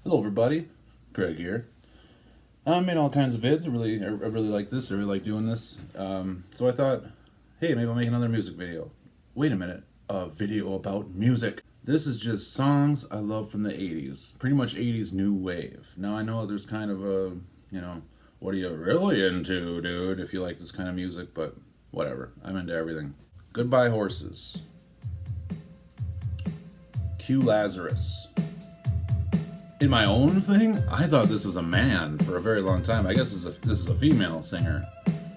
Hello, everybody. Greg here. I made all kinds of vids. I really like this. I really like doing this. So I thought, hey, maybe I'll make another music video. Wait a minute. A video about music. This is just songs I love from the 80s. Pretty much 80s new wave. Now I know there's kind of a, what are you really into, dude, if you like this kind of music, but whatever. I'm into everything. Goodbye Horses. Q Lazarus. In my own thing, I thought this was a man for a very long time. I guess this is a female singer.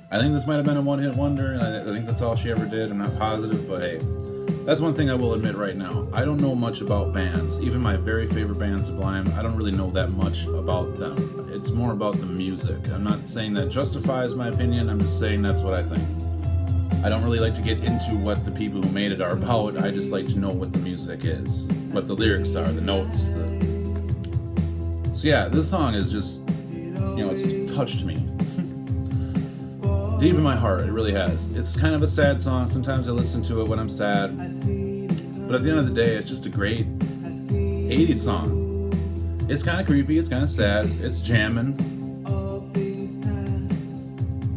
I think this might have been a one-hit wonder, and I think that's all she ever did. I'm not positive, but hey, that's one thing I will admit right now. I don't know much about bands. Even my very favorite band, Sublime, I don't really know that much about them. It's more about the music. I'm not saying that justifies my opinion, I'm just saying that's what I think. I don't really like to get into what the people who made it are about. I just like to know what the music is, what the lyrics are, the notes, So yeah, this song is just, it's touched me. Deep in my heart, it really has. It's kind of a sad song. Sometimes I listen to it when I'm sad. But at the end of the day, it's just a great 80s song. It's kind of creepy, it's kind of sad, it's jamming.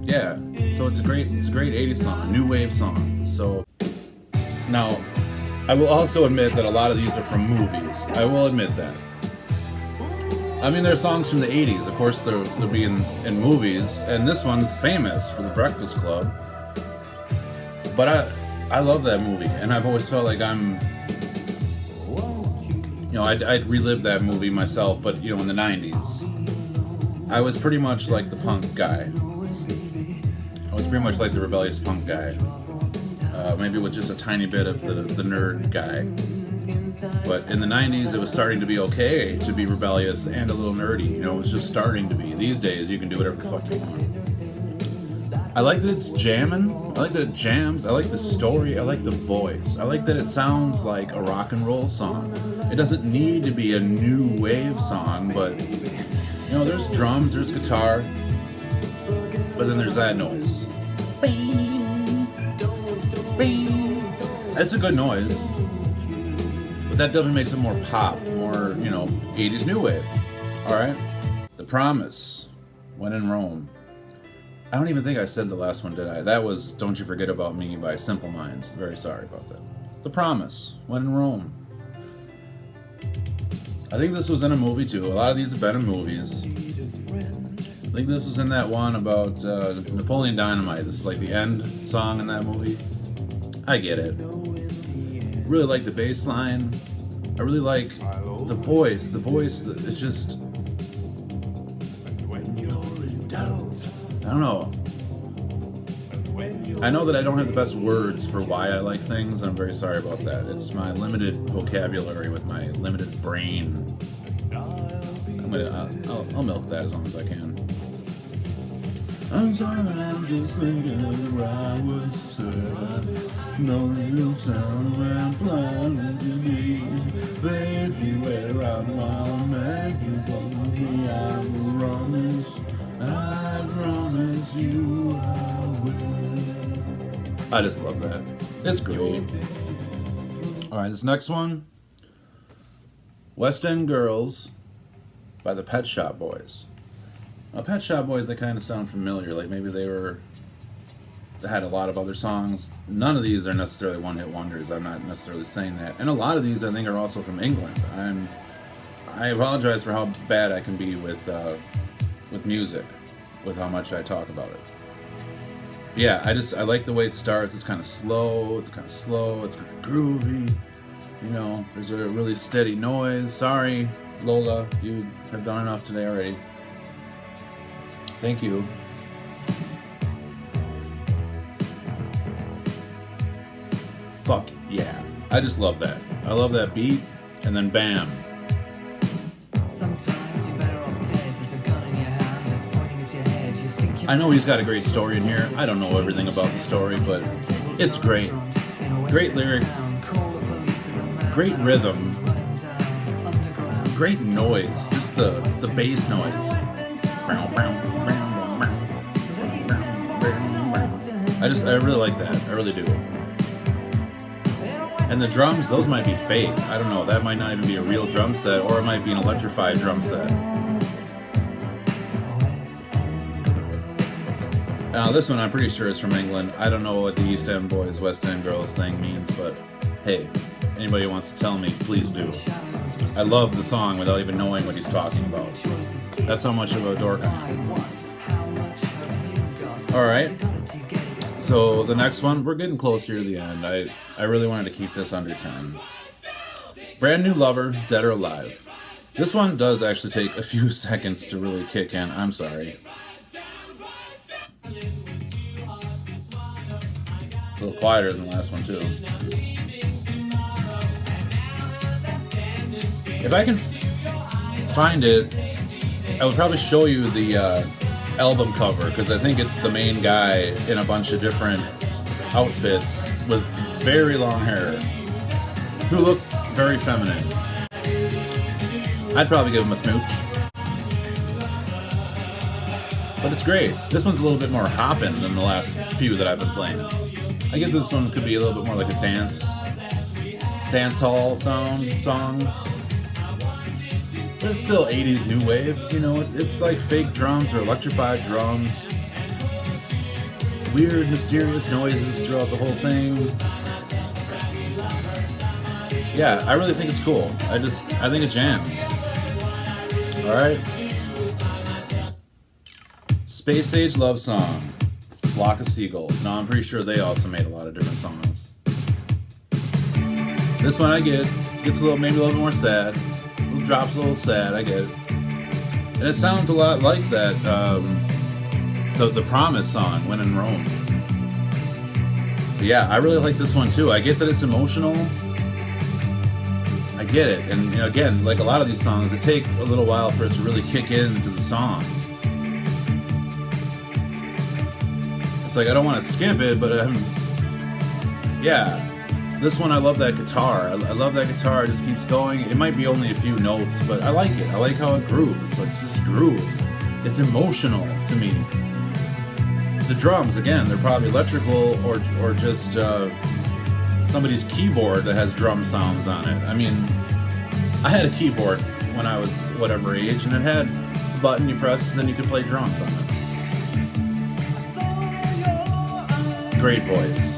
Yeah, so it's a great 80s song, new wave song. So, now, I will also admit that a lot of these are from movies. I will admit that. I mean, they're songs from the 80s. Of course, they'll be in movies, and this one's famous for The Breakfast Club. But I love that movie, and I've always felt like I'd relive that movie myself, but, in the 90s. I was pretty much like the punk guy. I was pretty much like the rebellious punk guy. Maybe with just a tiny bit of the nerd guy. But in the 90s, it was starting to be okay to be rebellious and a little nerdy. It was just starting to be. These days, you can do whatever the fuck you want. I like that it's jamming. I like that it jams. I like the story. I like the voice. I like that it sounds like a rock and roll song. It doesn't need to be a new wave song, but, there's drums, there's guitar, but then there's that noise. That's a good noise. But that definitely makes it more pop, more, 80s new wave. Alright? The Promise, When in Rome. I don't even think I said the last one, did I? That was Don't You Forget About Me by Simple Minds. Very sorry about that. The Promise, When in Rome. I think this was in a movie too. A lot of these have been in movies. I think this was in that one about Napoleon Dynamite. This is like the end song in that movie. I get it. Really like the bass line. I really like the voice. It's just, I don't know. I know that I don't have the best words for why I like things, and I'm very sorry about that. It's my limited vocabulary with my limited brain. I'll milk that as long as I can. I'm sorry, I'm just thinking of where I was sad. No real sound when I'm planning to be. Baby, where I'll make you for me. I promise you I will. I just love that. It's great. Alright, this next one. West End Girls by the Pet Shop Boys. Now, Pet Shop Boys, they kind of sound familiar. Like maybe they had a lot of other songs. None of these are necessarily one-hit wonders. I'm not necessarily saying that. And a lot of these, I think, are also from England. I apologize for how bad I can be with music, with how much I talk about it. Yeah, I like the way it starts. It's kind of slow. It's kind of groovy. There's a really steady noise. Sorry, Lola, you have done enough today already. Thank you. Fuck yeah. I just love that. I love that beat, and then bam. I know he's got a great story in here. I don't know everything about the story, but it's great. Great lyrics. Great rhythm. Great noise. Just the bass noise. I really like that. I really do. And the drums, those might be fake. I don't know. That might not even be a real drum set, or it might be an electrified drum set. Now this one I'm pretty sure is from England. I don't know what the East End Boys, West End Girls thing means, but hey, anybody who wants to tell me, please do. I love the song without even knowing what he's talking about. That's how much of a dork I am. Alright, so the next one, we're getting closer to the end. I really wanted to keep this under 10. Brand New Lover, Dead or Alive. This one does actually take a few seconds to really kick in. I'm sorry. A little quieter than the last one too. If I can find it, I would probably show you the album cover, because I think it's the main guy in a bunch of different outfits with very long hair, who looks very feminine. I'd probably give him a smooch. But it's great. This one's a little bit more hoppin' than the last few that I've been playing. I get this one could be a little bit more like a dance hall song. But it's still 80s new wave, you know, it's like fake drums or electrified drums. Weird, mysterious noises throughout the whole thing. Yeah, I really think it's cool. I think it jams. Alright. Space Age Love Song, Flock of Seagulls. Now I'm pretty sure they also made a lot of different songs. This one gets maybe a little more sad. Drops a little sad, I get it. And it sounds a lot like that, the Promise song, When in Rome. But yeah, I really like this one too. I get that it's emotional. I get it. And you know, again, like a lot of these songs, it takes a little while for it to really kick into the song. It's like I don't want to skip it, but yeah. This one, I love that guitar. I love that guitar. It just keeps going. It might be only a few notes, but I like it. I like how it grooves. Like, it's just groove. It's emotional to me. The drums, again, they're probably electrical or just somebody's keyboard that has drum sounds on it. I mean, I had a keyboard when I was whatever age, and it had a button you press, and then you could play drums on it. Great voice.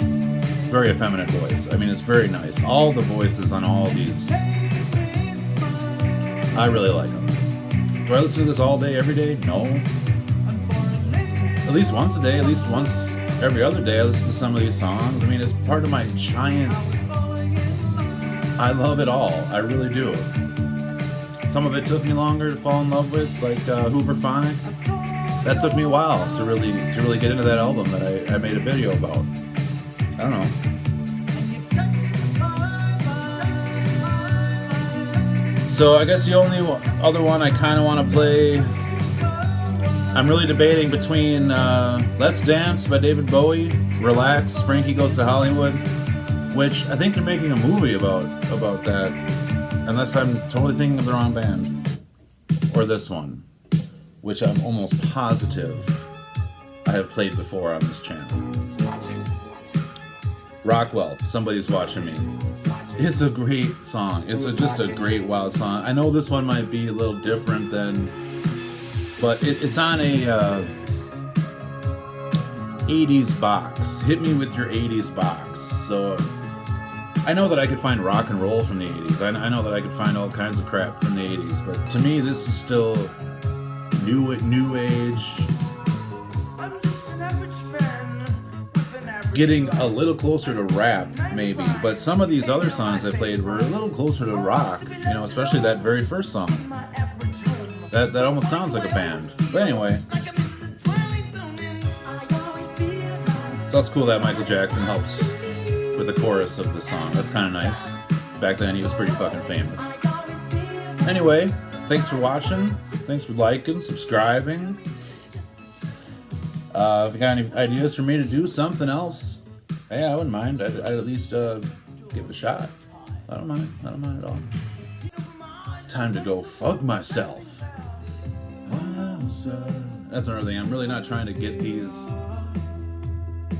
Very effeminate voice. I mean, it's very nice. All the voices on all these, I really like them. Do I listen to this all day, every day? No. At least once a day, at least once every other day, I listen to some of these songs. I mean, it's part of my giant, I love it all. I really do. Some of it took me longer to fall in love with, like Hooverphonic. That took me a while to really get into that album that I made a video about. I don't know. So I guess the only other one I kind of want to play, I'm really debating between Let's Dance by David Bowie, Relax, Frankie Goes to Hollywood, which I think they're making a movie about that, unless I'm totally thinking of the wrong band. Or this one, which I'm almost positive I have played before on this channel. Rockwell, Somebody's Watching Me. It's a great song. It's just a great, wild song. I know this one might be a little different than, but it's on a 80's box. Hit me with your 80's box. So I know that I could find rock and roll from the 80's. I know that I could find all kinds of crap from the 80's, but to me this is still new age. Getting a little closer to rap, maybe, but some of these other songs I played were a little closer to rock, you know, especially that very first song. That almost sounds like a band. But anyway, so it's cool that Michael Jackson helps with the chorus of the song. That's kind of nice. Back then he was pretty fucking famous. Anyway, thanks for watching. Thanks for liking, subscribing. If you got any ideas for me to do something else, hey, I wouldn't mind. I'd at least give it a shot. I don't mind at all. Time to go fuck myself. That's another thing. I'm really not trying to get these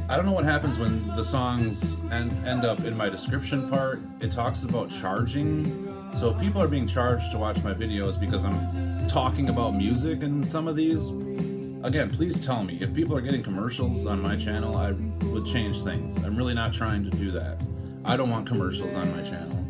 I don't know what happens when the songs end up in my description part. It talks about charging. So if people are being charged to watch my videos because I'm talking about music in some of these, again, please tell me. If people are getting commercials on my channel, I would change things. I'm really not trying to do that. I don't want commercials on my channel.